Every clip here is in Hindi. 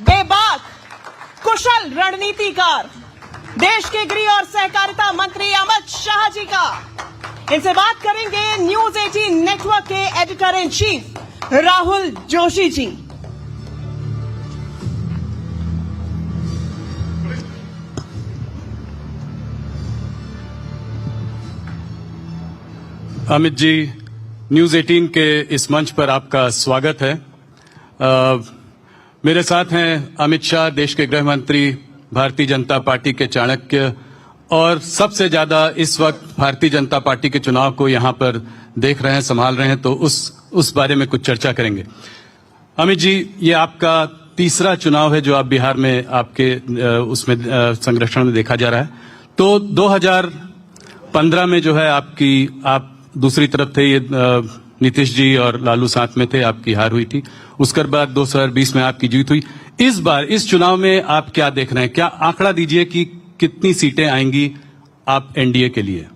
बेबाक, कुशल रणनीतिकार, देश के गृह और सहकारिता मंत्री अमित शाह जी का। इनसे बात करेंगे न्यूज 18 नेटवर्क के editor in chief Rahul Joshi ji. Amit ji, news 18 के इस मंच पर आपका स्वागत है। मेरे साथ हैं अमित शाह, देश के गृह मंत्री, भारतीय जनता पार्टी के चाणक्य, और सबसे ज्यादा इस वक्त भारतीय जनता पार्टी के चुनाव को यहां पर देख रहे हैं, संभाल रहे हैं, तो उस बारे में कुछ चर्चा करेंगे। अमित जी, ये आपका तीसरा चुनाव है जो आप बिहार में आपके उसमें संरक्षण में देखा जा रहा है। तो 2015 में जो है आप दूसरी तरफ थे, ये नीतीश जी और लालू साथ में थे, आपकी हार हुई थी। उसके बाद 2020 में आपकी जीत हुई। इस बार इस चुनाव में आप क्या देख रहे हैं? क्या आंकड़ा दीजिए कि कितनी सीटें आएंगी आप एनडीए के लिए?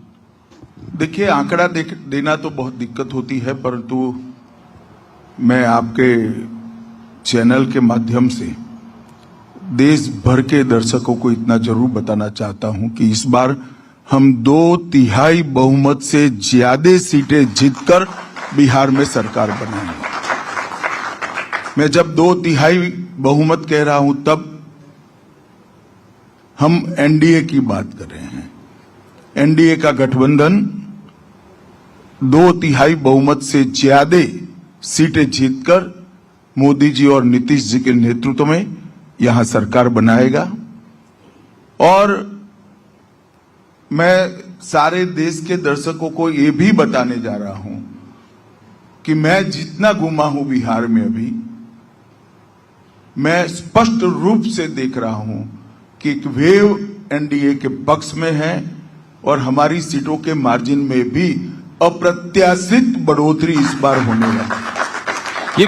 देखिए, आंकड़ा देना तो बहुत दिक्कत होती है, परंतु मैं आपके चैनल के माध्यम से देश भर के दर्शकों को इतना जरूर बताना चाहता हूं कि इस बार हम 2/3 बहुमत से ज्यादा सीटें जीतकर बिहार में सरकार बनाएंगे। मैं जब 2/3 बहुमत कह रहा हूं तब हम एनडीए की बात कर रहे हैं। एनडीए का गठबंधन 2/3 बहुमत से ज्यादा सीटें जीतकर मोदी जी और नीतीश जी के नेतृत्व में यहां सरकार बनाएगा। और मैं सारे देश के दर्शकों को ये भी बताने जा रहा हूं कि मैं जितना घूमा हूं बिहार में अभी, मैं स्पष्ट रूप से देख रहा हूं कि एक वेव एनडीए के पक्ष में है और हमारी सीटों के मार्जिन में भी अप्रत्याशित बढ़ोतरी इस बार होने वाली है।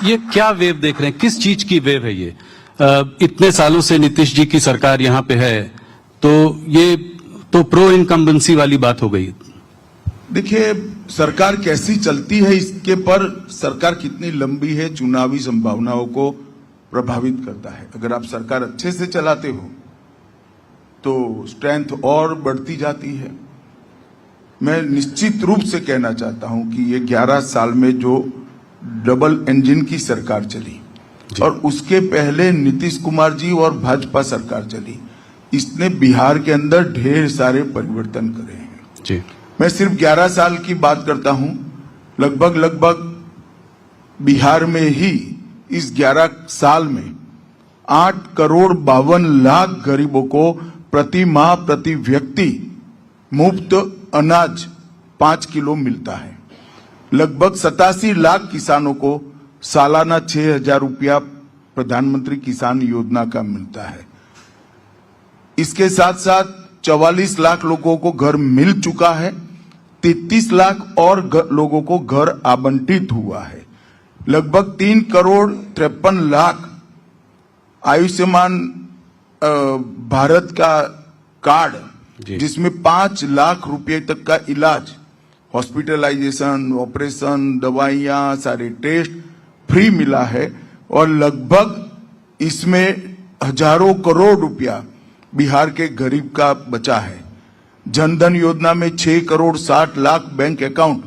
ये क्या वेव देख रहे हैं? किस चीज की वेव है ये? इतने सालों से नीतीश जी की सरकार यहां पे है, तो ये तो प्रो इनकम्बेंसी वाली बात हो गई। देखिए, सरकार कैसी चलती है इसके पर सरकार कितनी लंबी है चुनावी संभावनाओं को प्रभावित करता है। अगर आप सरकार अच्छे से चलाते हो तो स्ट्रेंथ और बढ़ती जाती है। मैं निश्चित रूप से कहना चाहता हूं कि ये 11 साल में जो डबल इंजन की सरकार चली और उसके पहले नीतीश कुमार जी और भाजपा सरकार चली, इसने बिहार के अंदर ढेर सारे परिवर्तन करे हैं जी। मैं सिर्फ 11 साल की बात करता हूं। लगभग बिहार में ही इस 11 साल में 8,52,00,000 गरीबों को प्रति माह प्रति व्यक्ति मुफ्त अनाज 5 किलो मिलता है। लगभग 87 लाख किसानों को सालाना 6,000 रुपया प्रधानमंत्री किसान योजना का मिलता है। इसके साथ साथ 44 लाख लोगों को घर मिल चुका है। 33 लाख और लोगों को घर आवंटित हुआ है। लगभग 3,53,00,000 आयुष्मान भारत का कार्ड, जिसमें 5 लाख रुपए तक का इलाज, हॉस्पिटलाइजेशन, ऑपरेशन, दवाइयां, सारे टेस्ट फ्री मिला है। और लगभग इसमें हजारों करोड़ रुपया बिहार के गरीब का बचा है। जनधन योजना में 6,60,00,000 बैंक अकाउंट,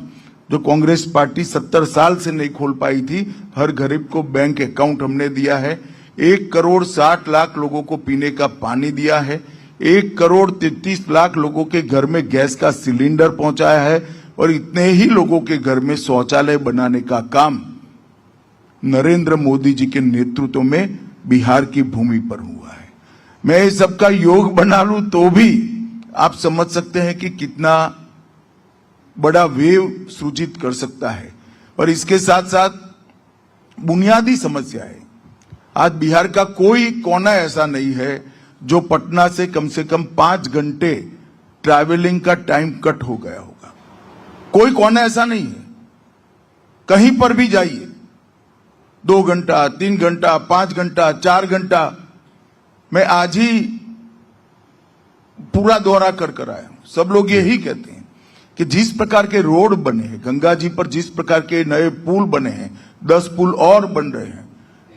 जो कांग्रेस पार्टी 70 साल से नहीं खोल पाई थी, हर गरीब को बैंक अकाउंट हमने दिया है। 1,60,00,000 लोगों को पीने का पानी दिया है। 1,33,00,000 लोगों के घर में गैस का सिलेंडर पहुंचाया है। और इतने ही लोगों के घर में शौचालय बनाने का काम नरेंद्र मोदी जी के नेतृत्व में बिहार की भूमि पर हुआ है। मैं इस सबका योग बना लूं तो भी आप समझ सकते हैं कि कितना बड़ा वेव सृजित कर सकता है। और इसके साथ साथ बुनियादी समस्या है, आज बिहार का कोई कोना ऐसा नहीं है जो पटना से कम 5 घंटे ट्रैवलिंग का टाइम कट हो गया होगा। कोई कोना ऐसा नहीं है। कहीं पर भी जाइए, 2 घंटा, 3 घंटा, 5 घंटा, 4 घंटा। मैं आज ही पूरा दौरा कर आया हूं। सब लोग यही कहते हैं कि जिस प्रकार के रोड बने हैं, गंगा जी पर जिस प्रकार के नए पुल बने हैं, 10 पुल और बन रहे हैं,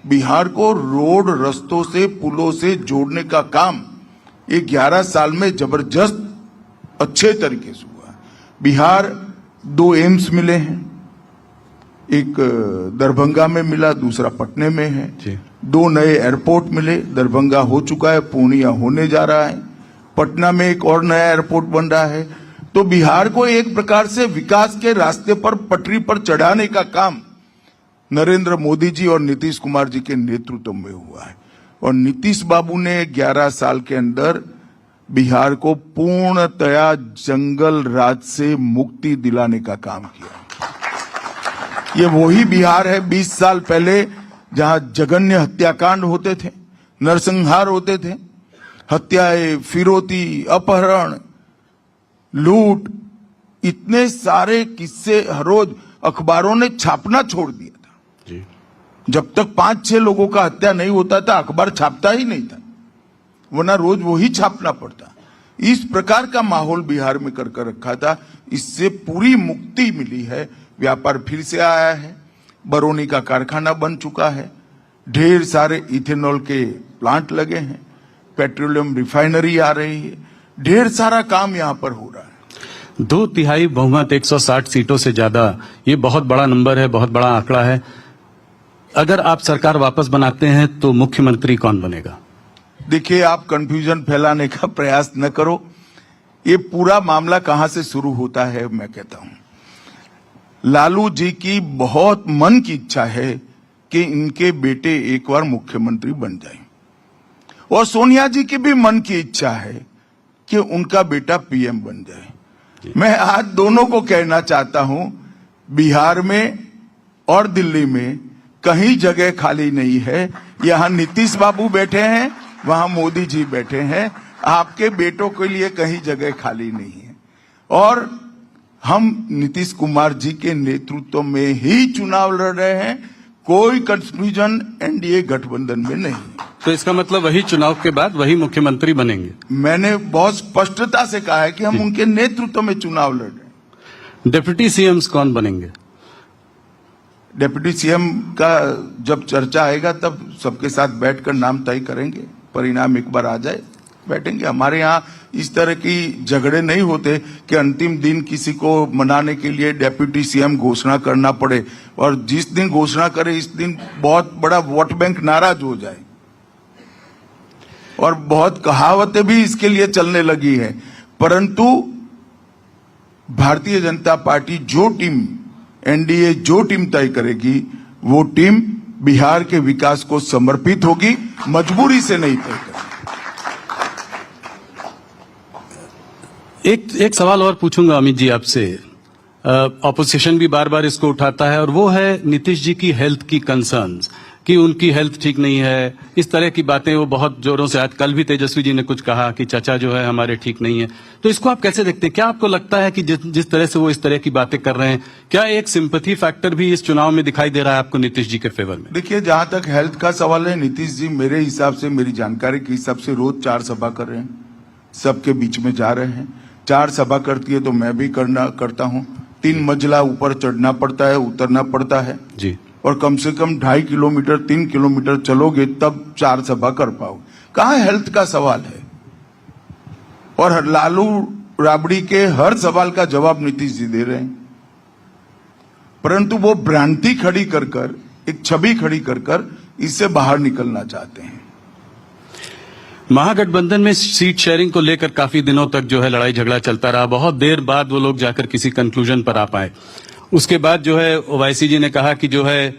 बिहार को रोड रस्तों से पुलों से जोड़ने का काम ये 11 साल में जबरदस्त अच्छे तरीके से हुआ। बिहार 2 एम्स मिले हैं, एक दरभंगा में मिला, दूसरा पटने में है। 2 नए एयरपोर्ट मिले, दरभंगा हो चुका है, पूर्णिया होने जा रहा है, पटना में एक और नया एयरपोर्ट बन रहा है। तो बिहार को एक प्रकार से विकास के रास्ते पर पटरी पर चढ़ाने का काम नरेंद्र मोदी जी और नीतीश कुमार जी के नेतृत्व में हुआ है। और नीतीश बाबू ने 11 साल के अंदर बिहार को पूर्णतया जंगल राज से मुक्ति दिलाने का काम किया। ये वही बिहार है 20 साल पहले जहां जघन्य हत्याकांड होते थे, नरसंहार होते थे, हत्याएं, फिरौती, अपहरण, लूट, इतने सारे किस्से हर रोज अखबारों ने छापना छोड़ दिया था। जब तक 5-6 लोगों का हत्या नहीं होता था अखबार छापता ही नहीं था, वरना रोज वही छापना पड़ता। इस प्रकार का माहौल बिहार में कर रखा था। इससे पूरी मुक्ति मिली है। व्यापार फिर से आया है, बरौनी का कारखाना बन चुका है, ढेर सारे इथेनॉल के प्लांट लगे हैं, पेट्रोलियम रिफाइनरी आ रही है, ढेर सारा काम यहां पर हो रहा है। 2/3 बहुमत 160 सीटों से ज्यादा, ये बहुत बड़ा नंबर है, बहुत बड़ा आंकड़ा है। अगर आप सरकार वापस बनाते हैं तो मुख्यमंत्री कौन बनेगा? देखिए, आप कंफ्यूजन फैलाने का प्रयास न करो। ये पूरा मामला कहां से शुरू होता है मैं कहता हूं। लालू जी की बहुत मन की इच्छा है कि इनके बेटे एक बार मुख्यमंत्री बन जाएं, और सोनिया जी की भी मन की इच्छा है कि उनका बेटा पीएम बन जाए। मैं आज दोनों को कहना चाहता हूं, बिहार में और दिल्ली में कहीं जगह खाली नहीं है। यहां नीतीश बाबू बैठे हैं, वहां मोदी जी बैठे हैं। आपके बेटों के लिए कहीं जगह खाली नहीं है। और हम नीतीश कुमार जी के नेतृत्व में ही चुनाव लड़ रहे हैं, कोई कंफ्यूजन एनडीए गठबंधन में नहीं। तो इसका मतलब वही चुनाव के बाद वही मुख्यमंत्री बनेंगे? मैंने बहुत स्पष्टता से कहा है कि हम उनके नेतृत्व में चुनाव लड़ रहे हैं। डिप्टी सीएम्स कौन बनेंगे? डिप्टी सीएम का जब चर्चा आएगा तब सबके साथ बैठकर नाम तय करेंगे। परिणाम एक बार आ जाए बैठेंगे। हमारे यहाँ इस तरह की झगड़े नहीं होते कि अंतिम दिन किसी को मनाने के लिए डिप्टी सीएम घोषणा करना पड़े, और जिस दिन घोषणा करे इस दिन बहुत बड़ा वोट बैंक नाराज हो जाए। और बहुत कहावतें भी इसके लिए चलने लगी है। परंतु भारतीय जनता पार्टी जो टीम, एनडीए जो टीम तय करेगी, वो टीम बिहार के विकास को समर्पित होगी, मजबूरी से नहीं तय करेगी। एक सवाल और पूछूंगा अमित जी आपसे। ऑपोजिशन भी बार बार इसको उठाता है, और वो है नीतीश जी की हेल्थ की कंसर्न्स, कि उनकी हेल्थ ठीक नहीं है, इस तरह की बातें वो बहुत जोरों से। आज कल भी तेजस्वी जी ने कुछ कहा कि चाचा जो है हमारे ठीक नहीं है। तो इसको आप कैसे देखते हैं? क्या आपको लगता है कि जिस तरह से वो इस तरह की बातें कर रहे हैं, क्या एक सिंपैथी फैक्टर भी इस चुनाव में दिखाई दे रहा है आपको नीतीश जी के फेवर में? देखिए, जहां तक हेल्थ का सवाल है, नीतीश जी मेरे हिसाब से, मेरी जानकारी के हिसाब से रोज 4 सभा कर रहे हैं, सबके बीच में जा रहे हैं। 4 सभा करती है तो मैं भी करता हूं। 3 मंजिला ऊपर चढ़ना पड़ता है, उतरना पड़ता है जी, और कम से कम 2.5 किलोमीटर 3 किलोमीटर चलोगे तब 4 सभा कर पाओ। कहां हेल्थ का सवाल है? और लालू राबड़ी के हर सवाल का जवाब नीतीश जी दे रहे हैं, परंतु वो भ्रांति खड़ी कर एक छवि खड़ी कर इससे बाहर निकलना चाहते हैं। महागठबंधन में सीट शेयरिंग को लेकर काफी दिनों तक जो है लड़ाई झगड़ा चलता रहा। बहुत देर बाद वो लोग जाकर किसी कंक्लूजन पर आ पाए। उसके बाद जो है ओवैसी जी ने कहा कि जो है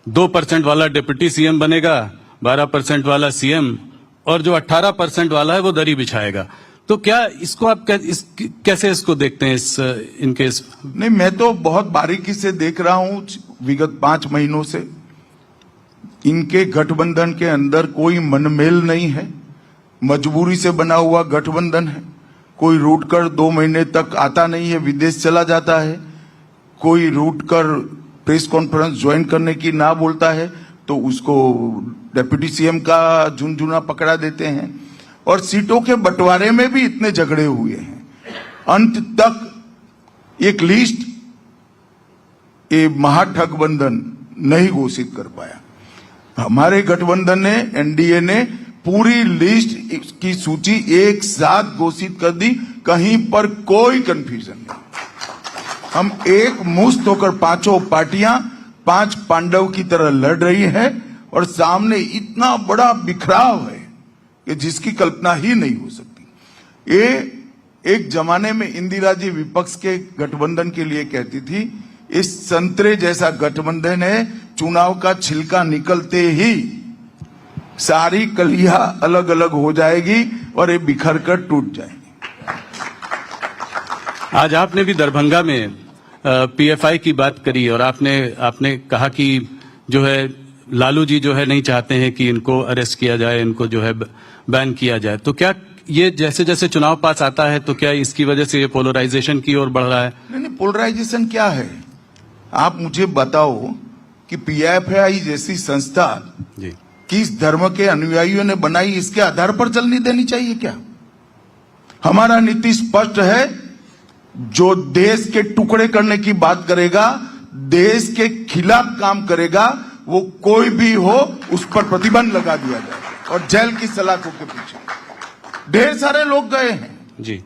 2% वाला डिप्टी सीएम बनेगा, 12% वाला सीएम, और जो 18% वाला है वो दरी बिछाएगा। तो क्या इसको आप कैसे इसको देखते हैं इनके? नहीं, मैं तो बहुत बारीकी से देख रहा हूं विगत 5 महीनों से। इनके गठबंधन के अंदर कोई मनमेल नहीं है, मजबूरी से बना हुआ गठबंधन है। कोई रूट कर 2 महीने तक आता नहीं है, विदेश चला जाता है। कोई रूट कर प्रेस कॉन्फ्रेंस ज्वाइन करने की ना बोलता है तो उसको डिप्टी सीएम का झुनझुना पकड़ा देते हैं। और सीटों के बंटवारे में भी इतने झगड़े हुए हैं, अंत तक एक लिस्ट ये महागठबंधन नहीं घोषित कर पाया। हमारे गठबंधन ने, एनडीए ने पूरी लिस्ट की सूची एक साथ घोषित कर दी, कहीं पर कोई कंफ्यूजन नहीं। हम एक मुश्त होकर पांचों पार्टियां पांच पांडव की तरह लड़ रही है और सामने इतना बड़ा बिखराव है कि जिसकी कल्पना ही नहीं हो सकती। ये एक जमाने में इंदिरा जी विपक्ष के गठबंधन के लिए कहती थी, इस संतरे जैसा गठबंधन है, चुनाव का छिलका निकलते ही सारी कलियां अलग अलग हो जाएगी और ये बिखर कर टूट जाएगी। आज आपने भी दरभंगा में पीएफआई की बात करी और आपने कहा कि जो है लालू जी जो है नहीं चाहते हैं कि इनको अरेस्ट किया जाए, इनको जो है बैन किया जाए। तो क्या ये जैसे जैसे चुनाव पास आता है तो क्या इसकी वजह से ये पोलराइजेशन की ओर बढ़ रहा है? नहीं, पोलराइजेशन क्या है? आप मुझे बताओ कि पीएफआई जैसी संस्था जी किस धर्म के अनुयायियों ने बनाई, इसके आधार पर चलनी देनी चाहिए क्या? हमारा नीति स्पष्ट है, जो देश के टुकड़े करने की बात करेगा, देश के खिलाफ काम करेगा, वो कोई भी हो उस पर प्रतिबंध लगा दिया जाए और जेल की सलाखों के पीछे ढेर सारे लोग गए हैं जी।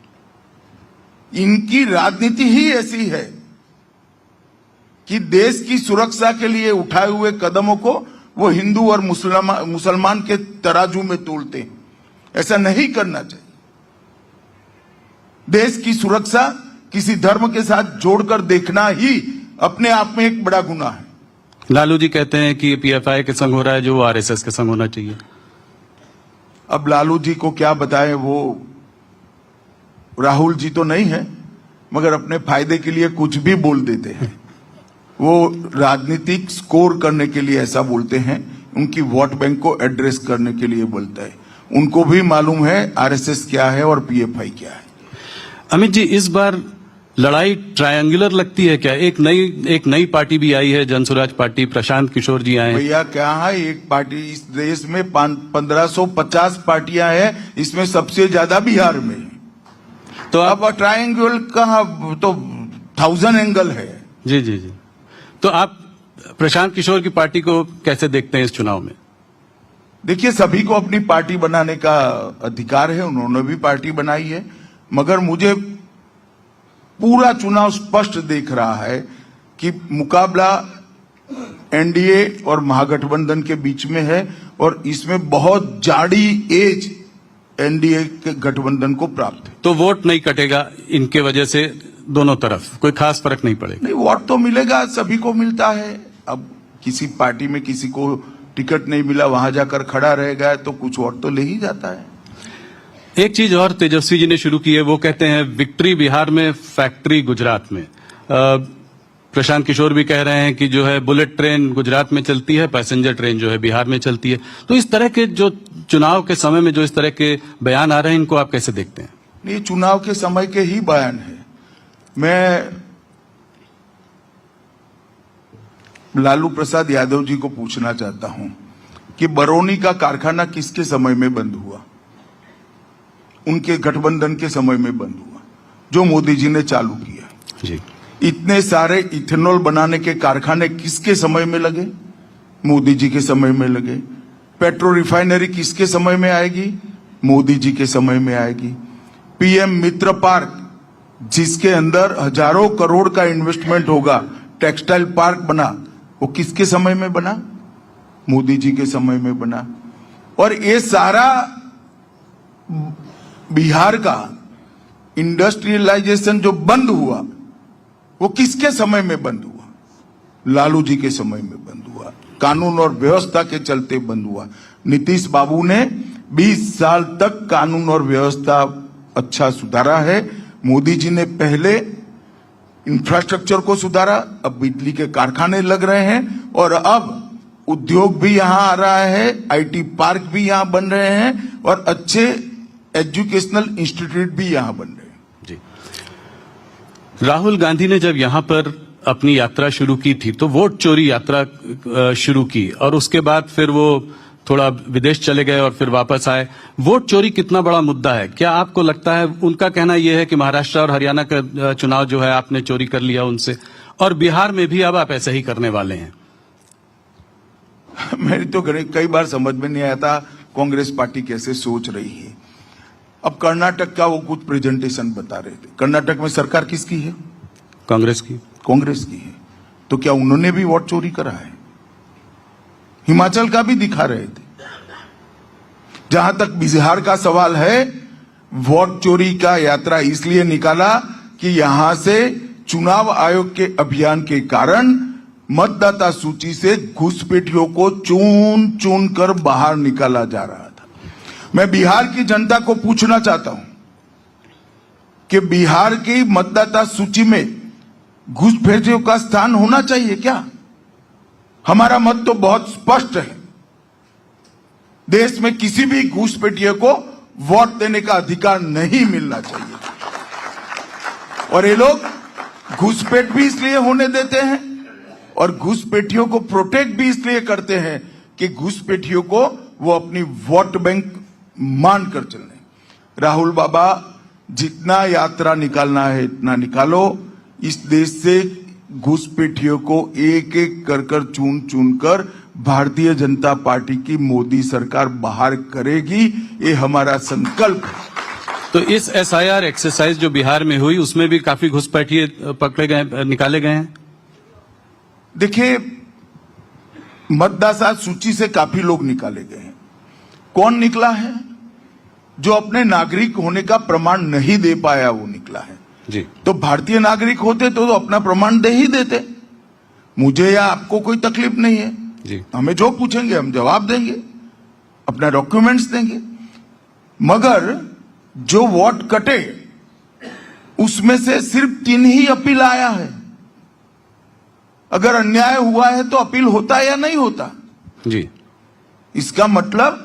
इनकी राजनीति ही ऐसी है कि देश की सुरक्षा के लिए उठाए हुए कदमों को वो हिंदू और मुसलमान के तराजू में तोलते हैं। ऐसा नहीं करना चाहिए। देश की सुरक्षा किसी धर्म के साथ जोड़कर देखना ही अपने आप में एक बड़ा गुनाह है। लालू जी कहते हैं कि पीएफआई के संग हो रहा है जो आरएसएस के संग होना चाहिए। अब लालू जी को क्या बताएं, वो राहुल जी तो नहीं है, मगर अपने फायदे के लिए कुछ भी बोल देते हैं। वो राजनीतिक स्कोर करने के लिए ऐसा बोलते हैं, उनकी वोट बैंक को एड्रेस करने के लिए बोलता है। उनको भी मालूम है आरएसएस क्या है और पीएफआई क्या है। अमित जी, इस बार लड़ाई ट्रायंगुलर लगती है क्या? एक नई पार्टी भी आई है, जनसुराज पार्टी, प्रशांत किशोर जी आए हैं। भैया क्या है, एक पार्टी इस देश में 1550 पार्टियां हैं, इसमें सबसे ज्यादा बिहार में है। तो अब ट्रायंगल का तो 1000 एंगल है। जी जी जी। तो आप प्रशांत किशोर की पार्टी को कैसे देखते हैं इस चुनाव में? देखिए, सभी को अपनी पार्टी बनाने का अधिकार है, उन्होंने भी पार्टी बनाई है, मगर मुझे पूरा चुनाव स्पष्ट दिख रहा है कि मुकाबला एनडीए और महागठबंधन के बीच में है और इसमें बहुत जाड़ी एज एनडीए के गठबंधन को प्राप्त है। तो वोट नहीं कटेगा इनके वजह से, दोनों तरफ कोई खास फर्क नहीं पड़ेगा? नहीं, वोट तो मिलेगा, सभी को मिलता है। अब किसी पार्टी में किसी को टिकट नहीं मिला, वहां जाकर खड़ा रह गया तो कुछ वोट तो ले ही जाता है। एक चीज और तेजस्वी जी ने शुरू की है, वो कहते हैं विक्ट्री बिहार में, फैक्ट्री गुजरात में। प्रशांत किशोर भी कह रहे हैं कि जो है बुलेट ट्रेन गुजरात में चलती है, पैसेंजर ट्रेन जो है बिहार में चलती है। तो इस तरह के जो चुनाव के समय में जो इस तरह के बयान आ रहे हैं, इनको आप कैसे देखते हैं? ये चुनाव के समय के ही बयान है। मैं लालू प्रसाद यादव जी को पूछना चाहता हूं कि बरौनी का कारखाना किसके समय में बंद हुआ? उनके गठबंधन के समय में बंद हुआ, जो मोदी जी ने चालू किया जी। इतने सारे इथेनॉल बनाने के कारखाने किसके समय में लगे? मोदी जी के समय में लगे। पेट्रो रिफाइनरी किसके समय में आएगी? मोदी जी के समय में आएगी। पीएम मित्र पार्क, जिसके अंदर हजारों करोड़ का इन्वेस्टमेंट होगा, टेक्सटाइल पार्क बना, वो किसके समय में बना? मोदी जी के समय में बना। और ये सारा बिहार का इंडस्ट्रियलाइजेशन जो बंद हुआ, वो किसके समय में बंद हुआ? लालू जी के समय में बंद हुआ। कानून और व्यवस्था के चलते बंद हुआ। नीतीश बाबू ने 20 साल तक कानून और व्यवस्था अच्छा सुधारा है। मोदी जी ने पहले इंफ्रास्ट्रक्चर को सुधारा, अब बिजली के कारखाने लग रहे हैं और अब उद्योग भी यहां आ रहा है, आईटी पार्क भी यहां बन रहे हैं और अच्छे एजुकेशनल इंस्टीट्यूट भी यहां बन रहे हैं। जी। राहुल गांधी ने जब यहां पर अपनी यात्रा शुरू की थी तो वोट चोरी यात्रा शुरू की और उसके बाद फिर वो थोड़ा विदेश चले गए और फिर वापस आए। वोट चोरी कितना बड़ा मुद्दा है? क्या आपको लगता है, उनका कहना यह है कि महाराष्ट्र और हरियाणा का चुनाव जो है आपने चोरी कर लिया उनसे, और बिहार में भी अब आप ऐसा ही करने वाले हैं? मेरी तो कई बार समझ में नहीं आता कांग्रेस पार्टी कैसे सोच रही है। अब कर्नाटक का वो कुछ प्रेजेंटेशन बता रहे थे। कर्नाटक में सरकार किसकी है? कांग्रेस की। कांग्रेस की है। तो क्या उन्होंने भी वोट चोरी करा है? हिमाचल का भी दिखा रहे थे। जहां तक बिहार का सवाल है, वोट चोरी का यात्रा इसलिए निकाला कि यहां से चुनाव आयोग के अभियान के कारण मतदाता सूची से घुसपैठियों को चुन चुन कर बाहर निकाला जा रहा था। मैं बिहार की जनता को पूछना चाहता हूं कि बिहार की मतदाता सूची में घुसपैठियों का स्थान होना चाहिए क्या? हमारा मत तो बहुत स्पष्ट है। देश में किसी भी घुसपैठिए को वोट देने का अधिकार नहीं मिलना चाहिए। और ये लोग घुसपैठ भी इसलिए होने देते हैं और घुसपैठियों को प्रोटेक्ट भी इसलिए करते हैं कि घुसपैठियों को वो अपनी वोट बैंक मानकर चलने। राहुल बाबा, जितना यात्रा निकालना है इतना निकालो। इस देश से घुसपैठियों को एक एक कर चुन चुन कर भारतीय जनता पार्टी की मोदी सरकार बाहर करेगी, ये हमारा संकल्प है। तो इस एसआईआर एक्सरसाइज जो बिहार में हुई उसमें भी काफी घुसपैठिए पकड़े गए, निकाले गए हैं। देखिए, मतदाता सूची से काफी लोग निकाले गए हैं। कौन निकला है? जो अपने नागरिक होने का प्रमाण नहीं दे पाया वो निकला है जी। तो भारतीय नागरिक होते तो अपना प्रमाण दे ही देते। मुझे या आपको कोई तकलीफ नहीं है जी। हमें जो पूछेंगे हम जवाब देंगे, अपना डॉक्यूमेंट्स देंगे। मगर जो वोट कटे उसमें से सिर्फ 3 ही अपील आया है। अगर अन्याय हुआ है तो अपील होता या नहीं होता जी। इसका मतलब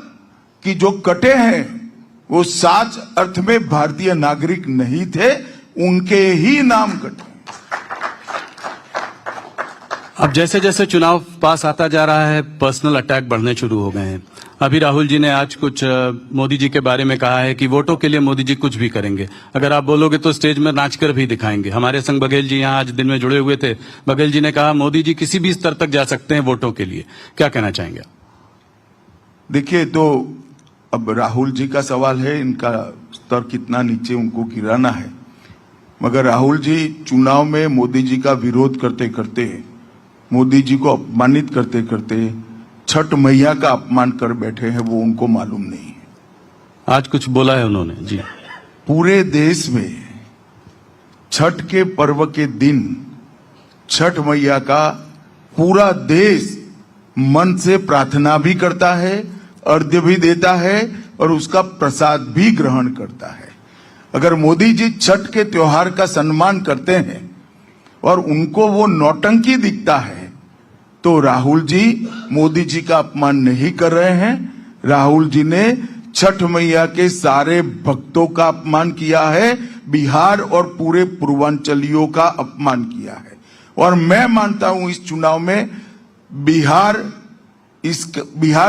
कि जो कटे हैं वो सच अर्थ में भारतीय नागरिक नहीं थे, उनके ही नाम कटे। अब जैसे जैसे चुनाव पास आता जा रहा है, पर्सनल अटैक बढ़ने शुरू हो गए हैं। अभी राहुल जी ने आज कुछ मोदी जी के बारे में कहा है कि वोटों के लिए मोदी जी कुछ भी करेंगे। अगर आप बोलोगे तो स्टेज में नाचकर भी दिखाएंगे। हमारे संग बघेल जी यहाँ आज दिन में जुड़े हुए थे। बघेल जी ने कहा मोदी जी किसी भी स्तर तक जा सकते हैं वोटों के लिए। क्या कहना चाहेंगे? देखिए, तो अब राहुल जी का सवाल है, इनका स्तर कितना नीचे उनको गिराना है। मगर राहुल जी चुनाव में मोदी जी का विरोध करते करते, मोदी जी को अपमानित करते करते छठ मैया का अपमान कर बैठे हैं, वो उनको मालूम नहीं है। आज कुछ बोला है उन्होंने जी। पूरे देश में छठ के पर्व के दिन छठ मैया का पूरा देश मन से प्रार्थना भी करता है, अर्घ्य भी देता है और उसका प्रसाद भी ग्रहण करता है। अगर मोदी जी छठ के त्योहार का सम्मान करते हैं और उनको वो नौटंकी दिखता है तो राहुल जी मोदी जी का अपमान नहीं कर रहे हैं। राहुल जी ने छठ मैया के सारे भक्तों का अपमान किया है, बिहार और पूरे पूर्वांचलियों का अपमान किया है। और मैं मानता हूं इस चुनाव में बिहार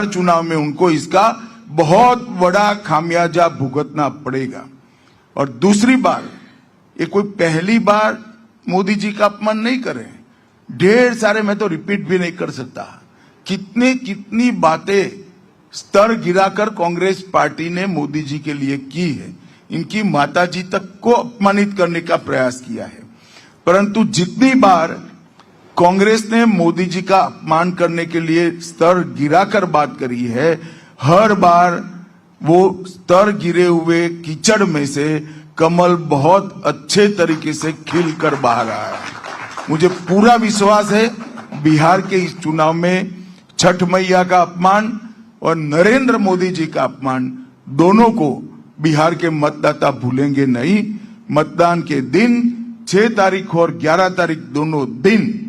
चुनाव में उनको इसका बहुत बड़ा खामियाजा भुगतना पड़ेगा। और दूसरी बार, ये कोई पहली बार मोदी जी का अपमान नहीं करे। ढेर सारे, मैं तो रिपीट भी नहीं कर सकता, कितनी बातें स्तर गिराकर कांग्रेस पार्टी ने मोदी जी के लिए की है। इनकी माताजी तक को अपमानित करने का प्रयास किया है। परंतु जितनी बार कांग्रेस ने मोदी जी का अपमान करने के लिए स्तर गिराकर बात करी है, हर बार वो स्तर गिरे हुए कीचड़ में से कमल बहुत अच्छे तरीके से खिलकर बाहर आया है। मुझे पूरा विश्वास है बिहार के इस चुनाव में छठ मैया का अपमान और नरेंद्र मोदी जी का अपमान दोनों को बिहार के मतदाता भूलेंगे नहीं। मतदान के दिन 6 तारीख और 11 तारीख दोनों दिन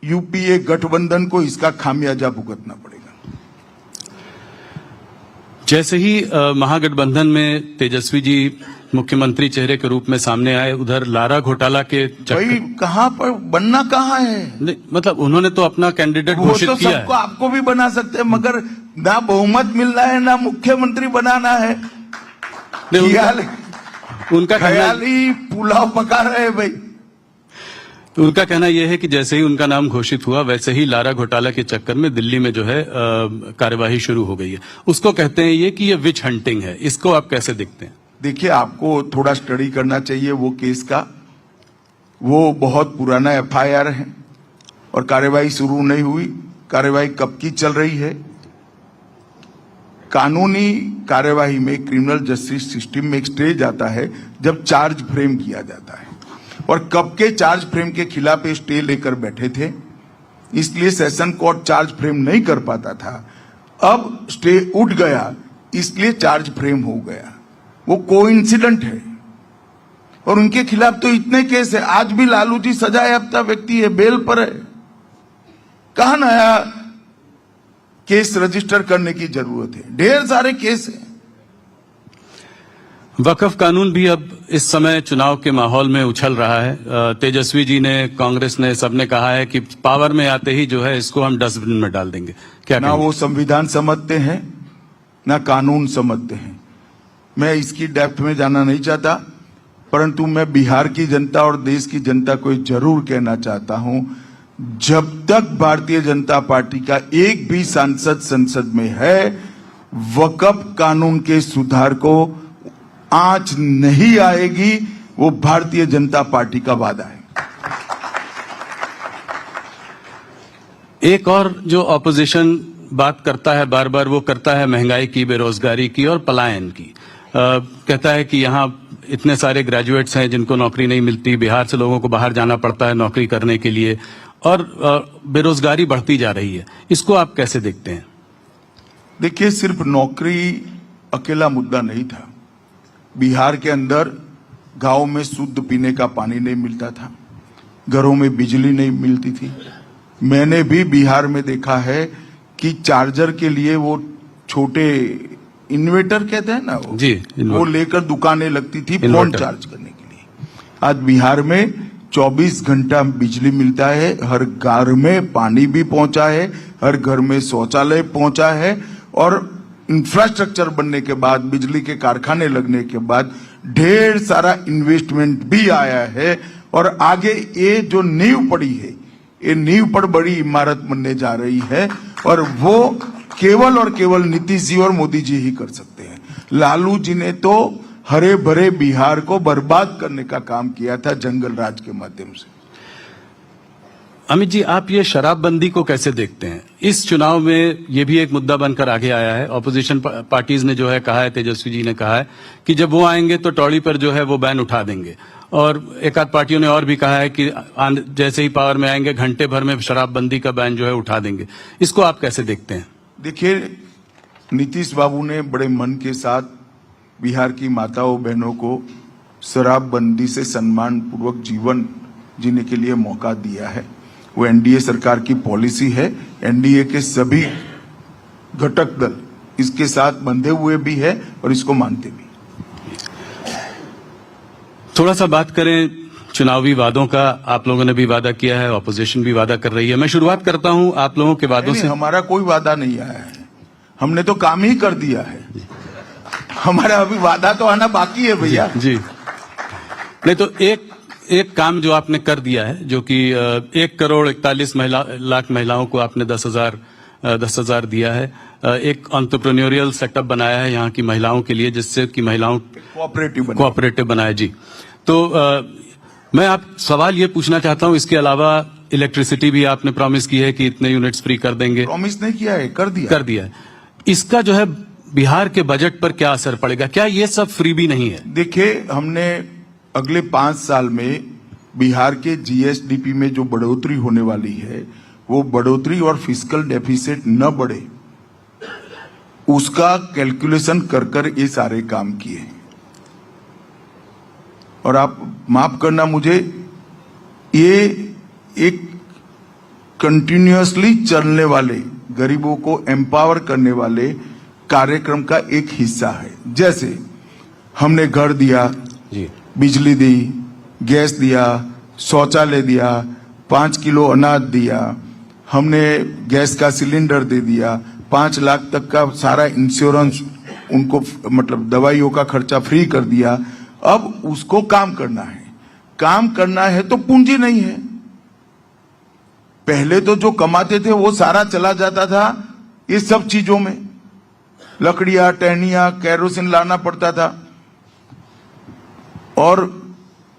यूपीए गठबंधन को इसका खामियाजा भुगतना पड़ेगा। जैसे ही महागठबंधन में तेजस्वी जी मुख्यमंत्री चेहरे के रूप में सामने आए, उधर लारा घोटाला के भाई कहां पर बनना कहां है? नहीं, मतलब उन्होंने तो अपना कैंडिडेट वो घोषित तो किया सबको है। आपको भी बना सकते हैं, मगर ना बहुमत मिलना है ना मुख्यमंत्री बनाना है। उनका ख्याली पुलाव पका रहे हैं भाई। तो उनका कहना यह है कि जैसे ही उनका नाम घोषित हुआ वैसे ही लारा घोटाला के चक्कर में दिल्ली में जो है कार्यवाही शुरू हो गई है। उसको कहते हैं ये कि ये विच हंटिंग है। इसको आप कैसे देखते हैं? देखिए, आपको थोड़ा स्टडी करना चाहिए वो केस का। वो बहुत पुराना एफआईआर है और कार्यवाही शुरू नहीं हुई। कार्यवाही कब की चल रही है? कानूनी कार्यवाही में क्रिमिनल जस्टिस सिस्टम में एक स्टेज आता है जब चार्ज फ्रेम किया जाता है, और कब के चार्ज फ्रेम के खिलाफ स्टे लेकर बैठे थे, इसलिए सेशन कोर्ट चार्ज फ्रेम नहीं कर पाता था। अब स्टे उठ गया, इसलिए चार्ज फ्रेम हो गया। वो कोइंसिडेंट है। और उनके खिलाफ तो इतने केस है। आज भी लालू जी सजायाफ्ता व्यक्ति है, बेल पर है। कहां नया केस रजिस्टर करने की जरूरत है? ढेर सारे केस हैं। वक्फ कानून भी अब इस समय चुनाव के माहौल में उछल रहा है। तेजस्वी जी ने, कांग्रेस ने, सबने कहा है कि पावर में आते ही जो है इसको हम डस्टबिन में डाल देंगे। क्या ना वो संविधान समझते हैं ना कानून समझते हैं। मैं इसकी डेप्थ में जाना नहीं चाहता, परंतु मैं बिहार की जनता और देश की जनता को जरूर कहना चाहता हूं, जब तक भारतीय जनता पार्टी का एक भी सांसद संसद में है, वक्फ कानून के सुधार को आंच नहीं आएगी। वो भारतीय जनता पार्टी का वादा है। एक और जो ऑपोजिशन बात करता है बार बार, वो करता है महंगाई की, बेरोजगारी की और पलायन की। कहता है कि यहाँ इतने सारे ग्रेजुएट्स हैं जिनको नौकरी नहीं मिलती, बिहार से लोगों को बाहर जाना पड़ता है नौकरी करने के लिए, और बेरोजगारी बढ़ती जा रही है। इसको आप कैसे देखते हैं? देखिए, सिर्फ नौकरी अकेला मुद्दा नहीं था। बिहार के अंदर गांव में शुद्ध पीने का पानी नहीं मिलता था, घरों में बिजली नहीं मिलती थी। मैंने भी बिहार में देखा है कि चार्जर के लिए वो छोटे इन्वर्टर कहते हैं ना, वो लेकर दुकानें लगती थी फोन चार्ज करने के लिए। आज बिहार में 24 घंटा बिजली मिलता है, हर घर में पानी भी पहुंचा है, हर घर में शौचालय पहुंचा है, और इंफ्रास्ट्रक्चर बनने के बाद, बिजली के कारखाने लगने के बाद ढेर सारा इन्वेस्टमेंट भी आया है। और आगे ये जो नींव पड़ी है, ये नींव पर बड़ी इमारत बनने जा रही है, और वो केवल और केवल नीतीश जी और मोदी जी ही कर सकते हैं। लालू जी ने तो हरे भरे बिहार को बर्बाद करने का काम किया था जंगल राज के माध्यम से। अमित जी, आप ये शराबबंदी को कैसे देखते हैं? इस चुनाव में ये भी एक मुद्दा बनकर आगे आया है। ऑपोजिशन पार्टीज ने जो है कहा है, तेजस्वी जी ने कहा है कि जब वो आएंगे तो टौड़ी पर जो है वो बैन उठा देंगे, और एक आध पार्टियों ने और भी कहा है कि जैसे ही पावर में आएंगे घंटे भर में शराबबंदी का बैन जो है उठा देंगे। इसको आप कैसे देखते हैं? देखिए, नीतीश बाबू ने बड़े मन के साथ बिहार की माताओं बहनों को शराबबंदी से सम्मान पूर्वक जीवन जीने के लिए मौका दिया है। वो एनडीए सरकार की पॉलिसी है। एनडीए के सभी घटक दल इसके साथ बंधे हुए भी है और इसको मानते भी। थोड़ा सा बात करें चुनावी वादों का। आप लोगों ने भी वादा किया है, ऑपोजिशन भी वादा कर रही है। मैं शुरुआत करता हूं आप लोगों के वादों से। हमारा कोई वादा नहीं आया है, हमने तो काम ही कर दिया है। हमारा अभी वादा तो आना बाकी है भैया जी। नहीं तो एक काम जो आपने कर दिया है, जो कि 1,41 लाख महिलाओं को आपने 10,000 दिया है। एक एंटरप्रेन्योरियल सेटअप बनाया है यहाँ की महिलाओं के लिए, जिससे कि महिलाओं कोऑपरेटिव बनाया जी। तो मैं आप सवाल ये पूछना चाहता हूँ, इसके अलावा इलेक्ट्रिसिटी भी आपने प्रॉमिस की है कि इतने यूनिट्स फ्री कर देंगे। प्रॉमिस नहीं किया है, कर दिया है। इसका जो है बिहार के बजट पर क्या असर पड़ेगा? क्या ये सब फ्री भी नहीं है? देखिए, हमने अगले 5 साल में बिहार के जीएसडीपी में जो बढ़ोतरी होने वाली है, वो बढ़ोतरी और फिस्कल डेफिसिट न बढ़े, उसका कैलकुलेशन कर ये सारे काम किए। और आप माफ करना मुझे, ये एक कंटिन्यूअसली चलने वाले, गरीबों को एम्पावर करने वाले कार्यक्रम का एक हिस्सा है। जैसे हमने घर दिया जी, बिजली दी, गैस दिया, शौचालय दिया, 5 किलो अनाज दिया, हमने गैस का सिलेंडर दे दिया, 5 लाख तक का सारा इंश्योरेंस उनको, मतलब दवाइयों का खर्चा फ्री कर दिया। अब उसको काम करना है तो पूंजी नहीं है। पहले तो जो कमाते थे वो सारा चला जाता था ये सब चीजों में, लकड़ियां, टहनियां, केरोसिन लाना पड़ता था और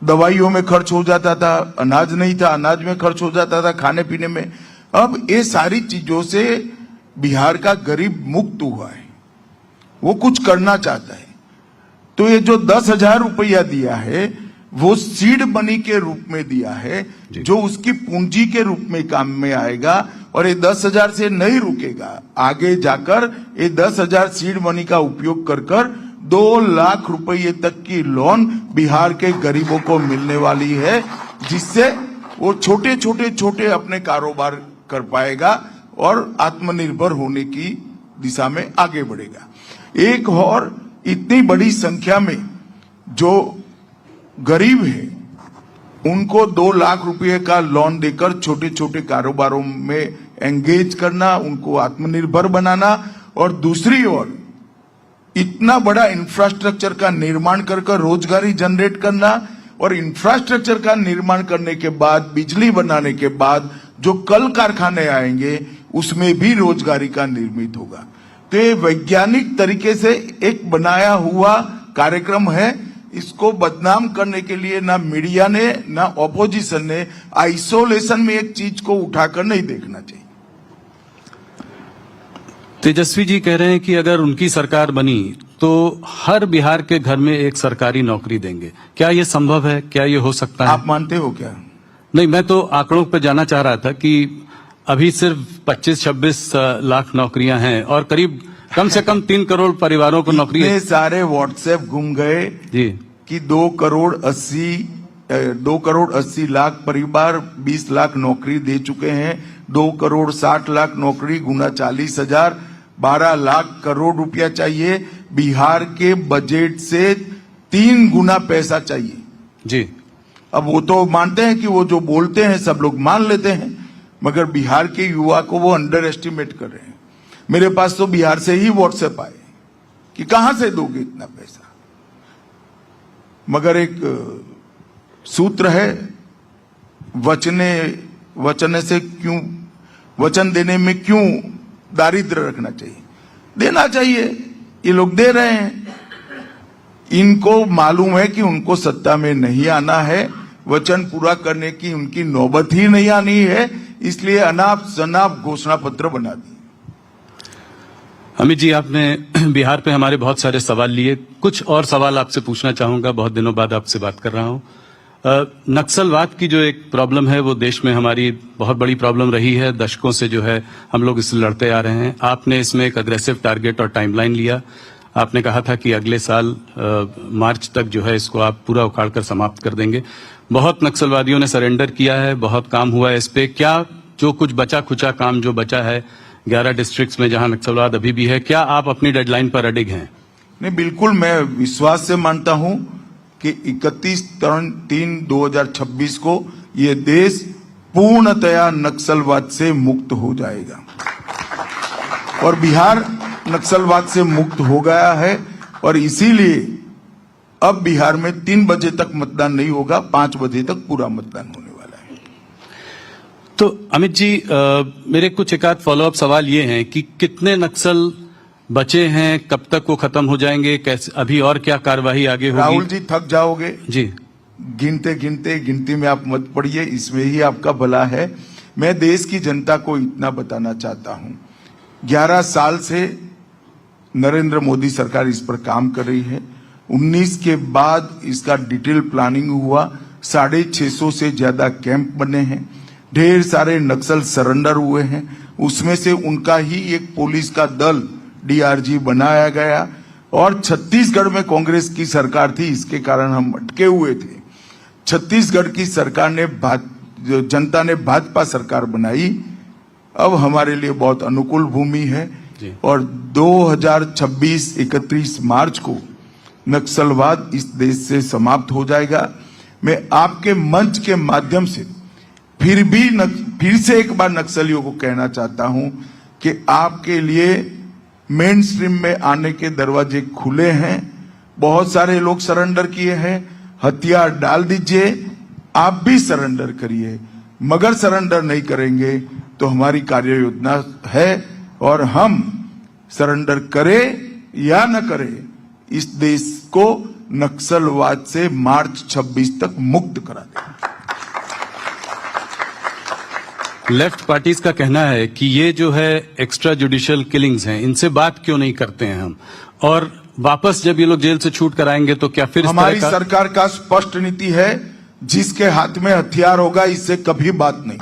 दवाइयों में खर्च हो जाता था, अनाज नहीं था, अनाज में खर्च हो जाता था, खाने पीने में। अब ये सारी चीजों से बिहार का गरीब मुक्त हुआ है, वो कुछ करना चाहता है। तो ये जो 10,000 रुपया दिया है वो सीड मनी के रूप में दिया है, जो उसकी पूंजी के रूप में काम में आएगा और ये 10,000 से नहीं रुकेगा। आगे जाकर ये 10,000 सीड मनी का उपयोग कर 2 लाख रुपए तक की लोन बिहार के गरीबों को मिलने वाली है, जिससे वो छोटे अपने कारोबार कर पाएगा और आत्मनिर्भर होने की दिशा में आगे बढ़ेगा। एक और इतनी बड़ी संख्या में जो गरीब है उनको 2 लाख रुपए का लोन देकर छोटे कारोबारों में एंगेज करना, उनको आत्मनिर्भर बनाना और दूसरी ओर इतना बड़ा इंफ्रास्ट्रक्चर का निर्माण कर रोजगारी जनरेट करना और इंफ्रास्ट्रक्चर का निर्माण करने के बाद, बिजली बनाने के बाद जो कल कारखाने आएंगे उसमें भी रोजगारी का निर्मित होगा। तो ये वैज्ञानिक तरीके से एक बनाया हुआ कार्यक्रम है। इसको बदनाम करने के लिए ना मीडिया ने ना ऑपोजिशन ने आइसोलेशन में एक चीज को उठाकर नहीं देखना चाहिए। तेजस्वी जी कह रहे हैं कि अगर उनकी सरकार बनी तो हर बिहार के घर में एक सरकारी नौकरी देंगे। क्या ये संभव है? क्या ये हो सकता है? आप मानते हो क्या? नहीं, मैं तो आंकड़ों पर जाना चाह रहा था कि अभी सिर्फ 25-26 लाख नौकरियां हैं और करीब कम से कम 3 करोड़ परिवारों को नौकरी। इतने सारे व्हाट्सएप घूम गए जी कि 2 करोड़ 80 लाख परिवार 20 लाख नौकरी दे चुके हैं। 2 करोड़ 60 लाख नौकरी गुना 40,000, 12 लाख करोड़ रुपया चाहिए। बिहार के बजट से 3 गुना पैसा चाहिए जी। अब वो तो मानते हैं कि वो जो बोलते हैं सब लोग मान लेते हैं, मगर बिहार के युवा को वो अंडर एस्टिमेट कर रहे हैं। मेरे पास तो बिहार से ही व्हाट्सएप आए कि कहां से दोगे इतना पैसा। मगर एक सूत्र है, वचन से क्यों, वचन देने में क्यों दारिद्र्य रखना चाहिए? देना चाहिए। ये लोग दे रहे हैं। इनको मालूम है कि उनको सत्ता में नहीं आना है, वचन पूरा करने की उनकी नौबत ही नहीं आनी है, इसलिए अनाप शनाप घोषणा पत्र बना दी। अमित जी, आपने बिहार पे हमारे बहुत सारे सवाल लिए। कुछ और सवाल आपसे पूछना चाहूंगा, बहुत दिनों बाद आपसे बात कर रहा हूं। नक्सलवाद की जो एक प्रॉब्लम है वो देश में हमारी बहुत बड़ी प्रॉब्लम रही है। दशकों से जो है हम लोग इससे लड़ते आ रहे हैं। आपने इसमें एक अग्रेसिव टारगेट और टाइमलाइन लिया। आपने कहा था कि अगले साल मार्च तक जो है इसको आप पूरा उखाड़ कर समाप्त कर देंगे। बहुत नक्सलवादियों ने सरेंडर किया है, बहुत काम हुआ है इस पे। क्या जो कुछ बचा खुचा काम जो बचा है 11 डिस्ट्रिक्ट्स में जहां नक्सलवाद अभी भी है, क्या आप अपनी डेडलाइन पर अडिग हैं? नहीं, बिल्कुल। मैं विश्वास से मानता हूं कि 31/3/2026 को ये देश पूर्णतया नक्सलवाद से मुक्त हो जाएगा और बिहार नक्सलवाद से मुक्त हो गया है। और इसीलिए अब बिहार में 3 बजे तक मतदान नहीं होगा, 5 बजे तक पूरा मतदान होने वाला है। तो अमित जी, मेरे कुछ एक आध फॉलोअप सवाल ये हैं कि कितने नक्सल बचे हैं, कब तक वो खत्म हो जाएंगे, कैसे, अभी और क्या कार्यवाही आगे होगी? राहुल जी, थक जाओगे जी। गिनती में आप मत पड़िए, इसमें ही आपका भला है। मैं देश की जनता को इतना बताना चाहता हूं, 11 साल से नरेंद्र मोदी सरकार इस पर काम कर रही है। 19 के बाद इसका डिटेल प्लानिंग हुआ, 650 से ज्यादा कैंप बने हैं, ढेर सारे नक्सल सरेंडर हुए हैं। उसमें से उनका ही एक पुलिस का दल डीआरजी बनाया गया। और छत्तीसगढ़ में कांग्रेस की सरकार थी, इसके कारण हम अटके हुए थे। छत्तीसगढ़ की सरकार ने जनता ने भाजपा सरकार बनाई। अब हमारे लिए बहुत अनुकूल भूमि है और 2026 31 मार्च को नक्सलवाद इस देश से समाप्त हो जाएगा। मैं आपके मंच के माध्यम से फिर से एक बार नक्सलियों को कहना चाहता हूं कि आपके लिए मेन स्ट्रीम में आने के दरवाजे खुले हैं। बहुत सारे लोग सरेंडर किए हैं, हथियार डाल दीजिए, आप भी सरेंडर करिए। मगर सरेंडर नहीं करेंगे तो हमारी कार्य योजना है और हम सरेंडर करें या न करें इस देश को नक्सलवाद से मार्च 26 तक मुक्त करा देंगे। लेफ्ट पार्टीज का कहना है कि ये जो है एक्स्ट्रा जुडिशियल किलिंग्स हैं, इनसे बात क्यों नहीं करते हैं हम, और वापस जब ये लोग जेल से छूट कर आएंगे तो क्या फिर हमारी सरकार का स्पष्ट नीति है, जिसके हाथ में हथियार होगा इससे कभी बात नहीं।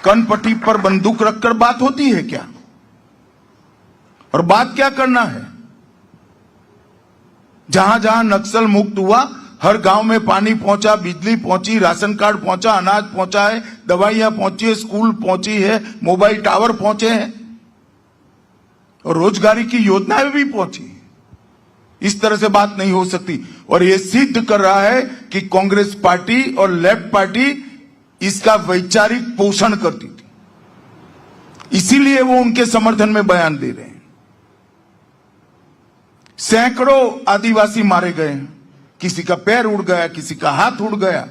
कनपट्टी पर बंदूक रखकर बात होती है क्या? और बात क्या करना है? जहां जहां नक्सल मुक्त हुआ, हर गांव में पानी पहुंचा, बिजली पहुंची, राशन कार्ड पहुंचा, अनाज पहुंचा है, दवाइयां पहुंची है, स्कूल पहुंची है, मोबाइल टावर पहुंचे हैं और रोजगारी की योजनाएं भी पहुंची। इस तरह से बात नहीं हो सकती और यह सिद्ध कर रहा है कि कांग्रेस पार्टी और लेफ्ट पार्टी इसका वैचारिक पोषण करती थी, इसीलिए वो उनके समर्थन में बयान दे रहे हैं। सैकड़ों आदिवासी मारे गए, किसी का पैर उड़ गया, किसी का हाथ उड़ गया,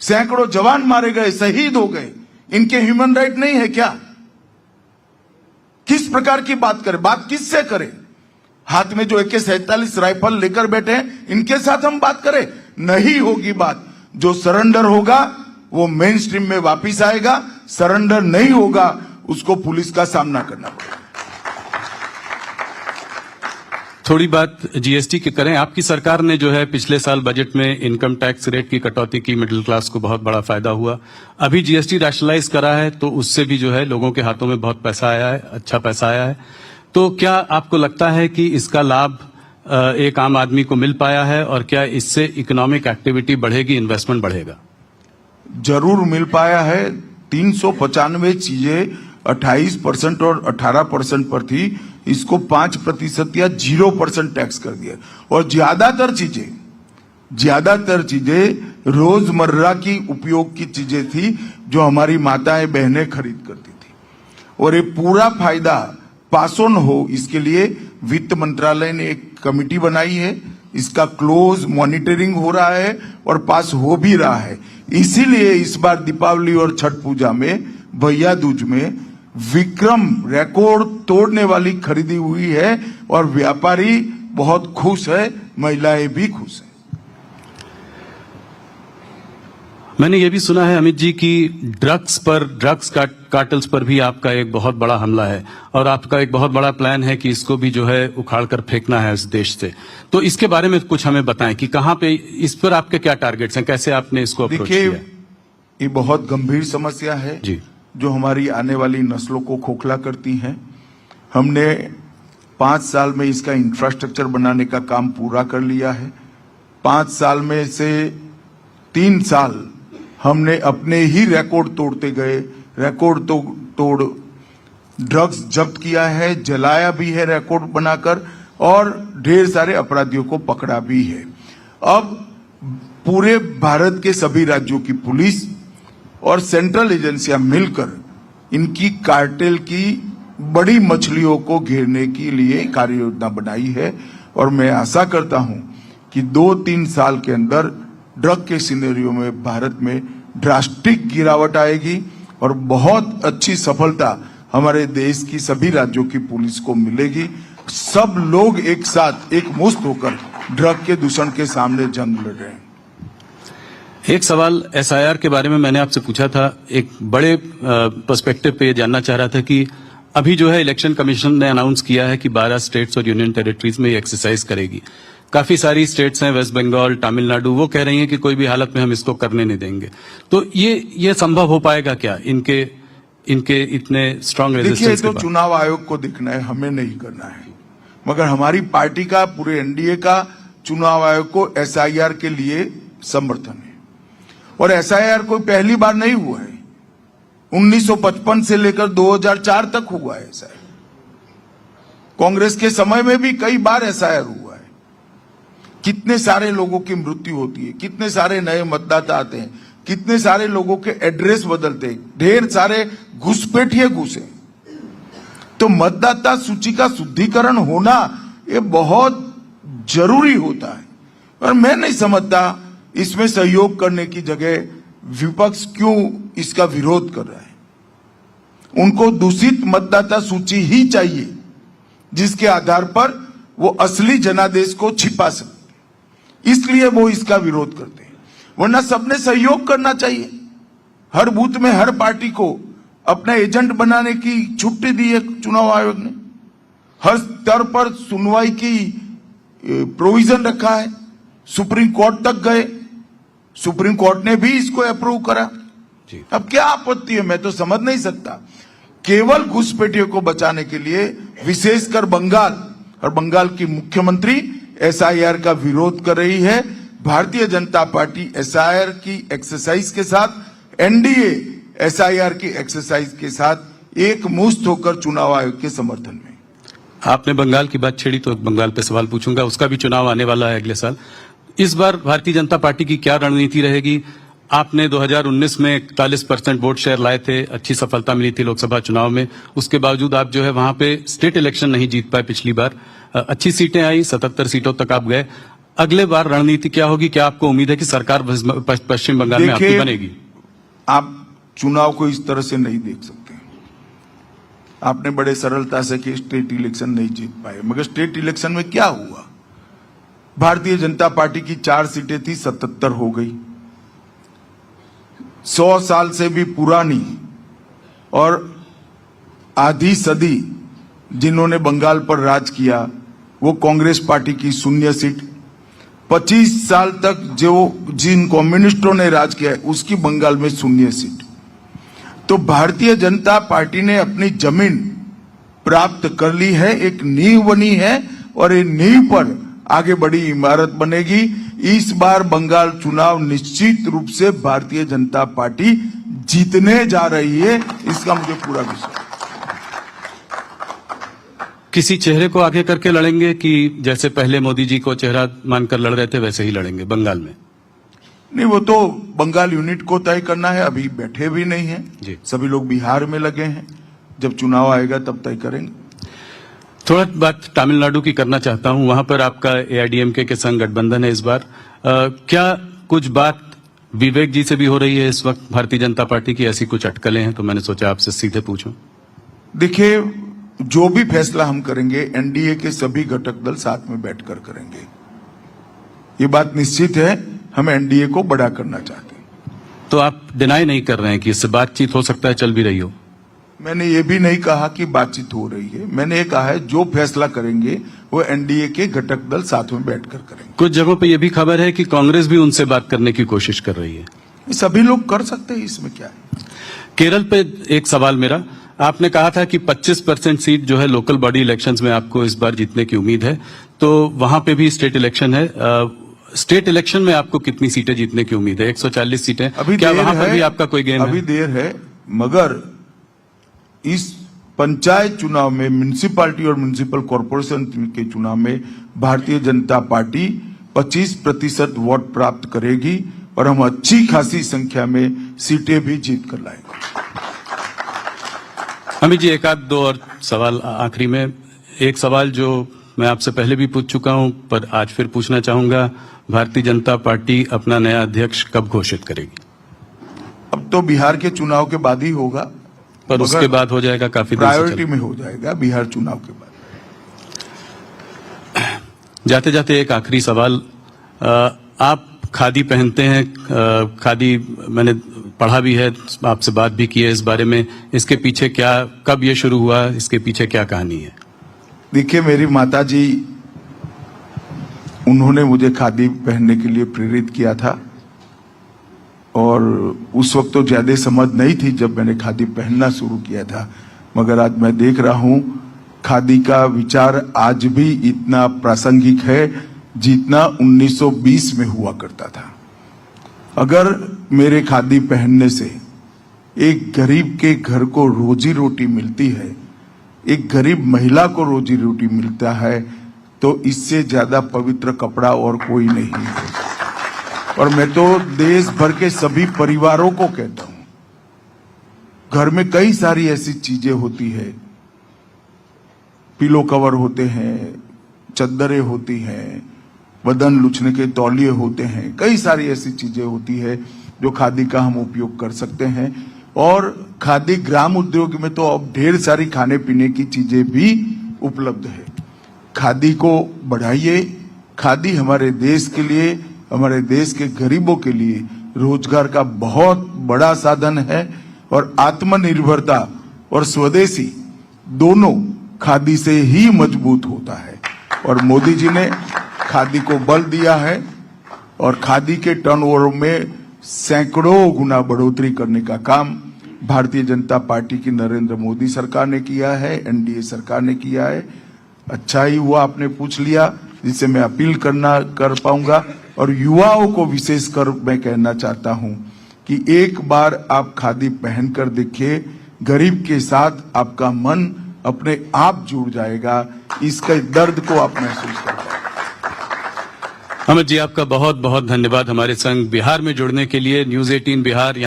सैकड़ों जवान मारे गए, शहीद हो गए। इनके ह्यूमन राइट नहीं है क्या? किस प्रकार की बात करें? बात किससे करें? हाथ में जो AK-47 राइफल लेकर बैठे हैं, इनके साथ हम बात करें? नहीं होगी बात। जो सरेंडर होगा वो मेन स्ट्रीम में वापिस आएगा, सरेंडर नहीं होगा उसको पुलिस का सामना करना पड़ेगा। थोड़ी बात जीएसटी की करें। आपकी सरकार ने जो है पिछले साल बजट में इनकम टैक्स रेट की कटौती की, मिडिल क्लास को बहुत बड़ा फायदा हुआ। अभी जीएसटी रैशनलाइज करा है तो उससे भी जो है लोगों के हाथों में बहुत पैसा आया है, अच्छा पैसा आया है। तो क्या आपको लगता है कि इसका लाभ एक आम आदमी को मिल पाया है और क्या इससे इकोनॉमिक एक्टिविटी बढ़ेगी, इन्वेस्टमेंट बढ़ेगा? जरूर मिल पाया है। 395 चीजें 28% और 18% पर थी, इसको 5% या 0% टैक्स कर दिया। और ज्यादातर चीजें रोजमर्रा की उपयोग की चीजें थी जो हमारी माताएं बहनें खरीद करती थी। और ये पूरा फायदा पास ऑन हो, इसके लिए वित्त मंत्रालय ने एक कमिटी बनाई है, इसका क्लोज मॉनिटरिंग हो रहा है और पास हो भी रहा है। इसीलिए इस बार दीपावली और छठ पूजा में, भैया दूज में विक्रम रिकॉर्ड तोड़ने वाली खरीदी हुई है और व्यापारी बहुत खुश है, महिलाएं भी खुश हैं। मैंने ये भी सुना है अमित जी की ड्रग्स कार्टल्स पर भी आपका एक बहुत बड़ा हमला है और आपका एक बहुत बड़ा प्लान है कि इसको भी जो है उखाड़ कर फेंकना है इस देश से। तो इसके बारे में कुछ हमें बताएं कि कहां पे, इस पर आपके क्या टारगेट्स हैं, कैसे आपने इसको अप्रोच किया? ये बहुत गंभीर समस्या है जी, जो हमारी आने वाली नस्लों को खोखला करती है। हमने 5 साल में इसका इंफ्रास्ट्रक्चर बनाने का काम पूरा कर लिया है। 5 साल में से 3 साल हमने अपने ही रिकॉर्ड तोड़ते गए, रिकॉर्ड तोड़ ड्रग्स जब्त किया है, जलाया भी है रिकॉर्ड बनाकर, और ढेर सारे अपराधियों को पकड़ा भी है। अब पूरे भारत के सभी राज्यों की पुलिस और सेंट्रल एजेंसियां मिलकर इनकी कार्टेल की बड़ी मछलियों को घेरने के लिए कार्य योजना बनाई है और मैं आशा करता हूं कि 2-3 साल के अंदर ड्रग के सिनेरियो में भारत में ड्रास्टिक गिरावट आएगी और बहुत अच्छी सफलता हमारे देश की सभी राज्यों की पुलिस को मिलेगी। सब लोग एक साथ एकमुश्त होकर ड्रग के दूषण के सामने जंग लड़ रहे हैं। एक सवाल एसआईआर के बारे में मैंने आपसे पूछा था, एक बड़े पर्सपेक्टिव पे ये जानना चाह रहा था कि अभी जो है इलेक्शन कमीशन ने अनाउंस किया है कि 12 स्टेट्स और यूनियन टेरिटरीज में ये एक्सरसाइज करेगी। काफी सारी स्टेट्स हैं, वेस्ट बंगाल, तमिलनाडु, वो कह रही हैं कि कोई भी हालत में हम इसको करने नहीं देंगे। तो ये संभव हो पाएगा क्या इनके इतने स्ट्रांग रेजिस्टेंस? देखिए, तो चुनाव आयोग को देखना है, हमें नहीं करना है। मगर हमारी पार्टी का, पूरे एनडीए का चुनाव आयोग को एसआईआर के लिए समर्थन है। और एसआईआर कोई पहली बार नहीं हुआ है, 1955 से लेकर 2004 तक हुआ है एसआईआर। कांग्रेस के समय में भी कई बार एसआईआर हुआ है। कितने सारे लोगों की मृत्यु होती है, कितने सारे नए मतदाता आते हैं, कितने सारे लोगों के एड्रेस बदलते हैं, ढेर सारे घुसपैठिए घुसे। तो मतदाता सूची का शुद्धिकरण होना ये बहुत जरूरी होता है। और मैं नहीं समझता इसमें सहयोग करने की जगह विपक्ष क्यों इसका विरोध कर रहा है। उनको दूषित मतदाता सूची ही चाहिए जिसके आधार पर वो असली जनादेश को छिपा सकते, इसलिए वो इसका विरोध करते हैं। वरना सबने सहयोग करना चाहिए। हर बूथ में हर पार्टी को अपना एजेंट बनाने की छुट्टी दी है चुनाव आयोग ने। हर स्तर पर सुनवाई की प्रोविजन रखा है। सुप्रीम कोर्ट तक गए, सुप्रीम कोर्ट ने भी इसको अप्रूव करा। अब क्या आपत्ति है, मैं तो समझ नहीं सकता। केवल घुसपैठियों को बचाने के लिए विशेषकर बंगाल और बंगाल की मुख्यमंत्री एसआईआर का विरोध कर रही है। भारतीय जनता पार्टी एसआईआर की एक्सरसाइज के साथ, एनडीए एसआईआर की एक्सरसाइज के साथ एक मुश्त होकर चुनाव आयोग के समर्थन में। आपने बंगाल की बात छेड़ी तो बंगाल पे सवाल पूछूंगा, उसका भी चुनाव आने वाला है अगले साल। इस बार भारतीय जनता पार्टी की क्या रणनीति रहेगी? आपने 2019 में 41% वोट शेयर लाए थे, अच्छी सफलता मिली थी लोकसभा चुनाव में। उसके बावजूद आप जो है वहां पे स्टेट इलेक्शन नहीं जीत पाए पिछली बार। अच्छी सीटें आई, 77 सीटों तक आप गए। अगले बार रणनीति क्या होगी? क्या आपको उम्मीद है कि सरकार पश्चिम बंगाल में आपकी बनेगी? आप चुनाव को इस तरह से नहीं देख सकते। आपने बड़े सरलता से कि स्टेट इलेक्शन नहीं जीत पाए, मगर स्टेट इलेक्शन में क्या हुआ? भारतीय जनता पार्टी की 4 सीटें थी, 77 हो गई। 100 साल से भी पुरानी और आधी सदी जिन्होंने बंगाल पर राज किया वो कांग्रेस पार्टी की 0 सीट। 25 साल तक जिन कम्युनिस्टों ने राज किया है उसकी बंगाल में 0 सीट। तो भारतीय जनता पार्टी ने अपनी जमीन प्राप्त कर ली है, एक नींव बनी है और ये नींव पर आगे बड़ी इमारत बनेगी। इस बार बंगाल चुनाव निश्चित रूप से भारतीय जनता पार्टी जीतने जा रही है, इसका मुझे पूरा विश्वास। किसी चेहरे को आगे करके लड़ेंगे कि जैसे पहले मोदी जी को चेहरा मानकर लड़ रहे थे वैसे ही लड़ेंगे बंगाल में? नहीं, वो तो बंगाल यूनिट को तय करना है। अभी बैठे भी नहीं है, सभी लोग बिहार में लगे हैं। जब चुनाव आएगा तब तय करेंगे। थोड़ा बात तमिलनाडु की करना चाहता हूं। वहां पर आपका एआईडीएमके के संग गठबंधन है इस बार। क्या कुछ बात विवेक जी से भी हो रही है इस वक्त भारतीय जनता पार्टी की? ऐसी कुछ अटकलें हैं तो मैंने सोचा आपसे सीधे पूछूं। देखिए, जो भी फैसला हम करेंगे एनडीए के सभी घटक दल साथ में बैठकर करेंगे। ये बात निश्चित है, हम एनडीए को बड़ा करना चाहते हैं। तो आप डिनाई नहीं कर रहे हैं कि इससे बातचीत हो सकता है चल भी रही हो? मैंने ये भी नहीं कहा कि बातचीत हो रही है। मैंने ये कहा है जो फैसला करेंगे वो एनडीए के घटक दल साथ में बैठकर करेंगे। कुछ जगहों पे ये भी खबर है कि कांग्रेस भी उनसे बात करने की कोशिश कर रही है। सभी लोग कर सकते हैं, इसमें क्या है। केरल पे एक सवाल मेरा, आपने कहा था कि 25% सीट जो है लोकल बॉडी इलेक्शंस में आपको इस बार जीतने की उम्मीद है, तो वहां पे भी स्टेट इलेक्शन है। स्टेट इलेक्शन में आपको कितनी सीटें जीतने की उम्मीद है? 140 सीटें। अभी क्या वहां पर भी आपका कोई गेम है? अभी देर है, मगर इस पंचायत चुनाव में, म्युनिसिपैलिटी और म्युनिसिपल कॉर्पोरेशन के चुनाव में भारतीय जनता पार्टी 25% वोट प्राप्त करेगी और हम अच्छी खासी संख्या में सीटें भी जीत कर लाएंगे। अमित जी, एक आध दो और सवाल आखिरी में। एक सवाल जो मैं आपसे पहले भी पूछ चुका हूं पर आज फिर पूछना चाहूंगा, भारतीय जनता पार्टी अपना नया अध्यक्ष कब घोषित करेगी? अब तो बिहार के चुनाव के बाद ही होगा, पर उसके बाद हो जाएगा, काफी प्रायोरिटी में हो जाएगा बिहार चुनाव के बाद। जाते जाते एक आखिरी सवाल, आप खादी पहनते हैं, खादी मैंने पढ़ा भी है, आपसे बात भी की है इस बारे में। इसके पीछे क्या, कब ये शुरू हुआ, इसके पीछे क्या कहानी है? देखिए, मेरी माताजी, उन्होंने मुझे खादी पहनने के लिए प्रेरित किया था और उस वक्त तो ज्यादा समझ नहीं थी जब मैंने खादी पहनना शुरू किया था, मगर आज मैं देख रहा हूं खादी का विचार आज भी इतना प्रासंगिक है जितना 1920 में हुआ करता था। अगर मेरे खादी पहनने से एक गरीब के घर को रोजी रोटी मिलती है, एक गरीब महिला को रोजी रोटी मिलता है, तो इससे ज्यादा पवित्र कपड़ा और कोई नहीं है। और मैं तो देश भर के सभी परिवारों को कहता हूं, घर में कई सारी ऐसी चीजें होती है, पिलो कवर होते हैं, चद्दरें होती हैं, बदन लुचने के तौलिए होते हैं, कई सारी ऐसी चीजें होती है जो खादी का हम उपयोग कर सकते हैं। और खादी ग्राम उद्योग में तो अब ढेर सारी खाने पीने की चीजें भी उपलब्ध है। खादी को बढ़ाइए। खादी हमारे देश के लिए, हमारे देश के गरीबों के लिए रोजगार का बहुत बड़ा साधन है। और आत्मनिर्भरता और स्वदेशी दोनों खादी से ही मजबूत होता है। और मोदी जी ने खादी को बल दिया है और खादी के टर्नओवर में सैकड़ों गुना बढ़ोतरी करने का काम भारतीय जनता पार्टी की नरेंद्र मोदी सरकार ने किया है, एनडीए सरकार ने किया है। अच्छा ही हुआ आपने पूछ लिया, जिससे मैं अपील कर पाऊंगा। और युवाओं को विशेषकर मैं कहना चाहता हूं कि एक बार आप खादी पहनकर देखिए, गरीब के साथ आपका मन अपने आप जुड़ जाएगा। इसके दर्द को आप महसूस कर पाएंगे। अमित जी, आपका बहुत बहुत धन्यवाद हमारे संग बिहार में जुड़ने के लिए। न्यूज 18 बिहार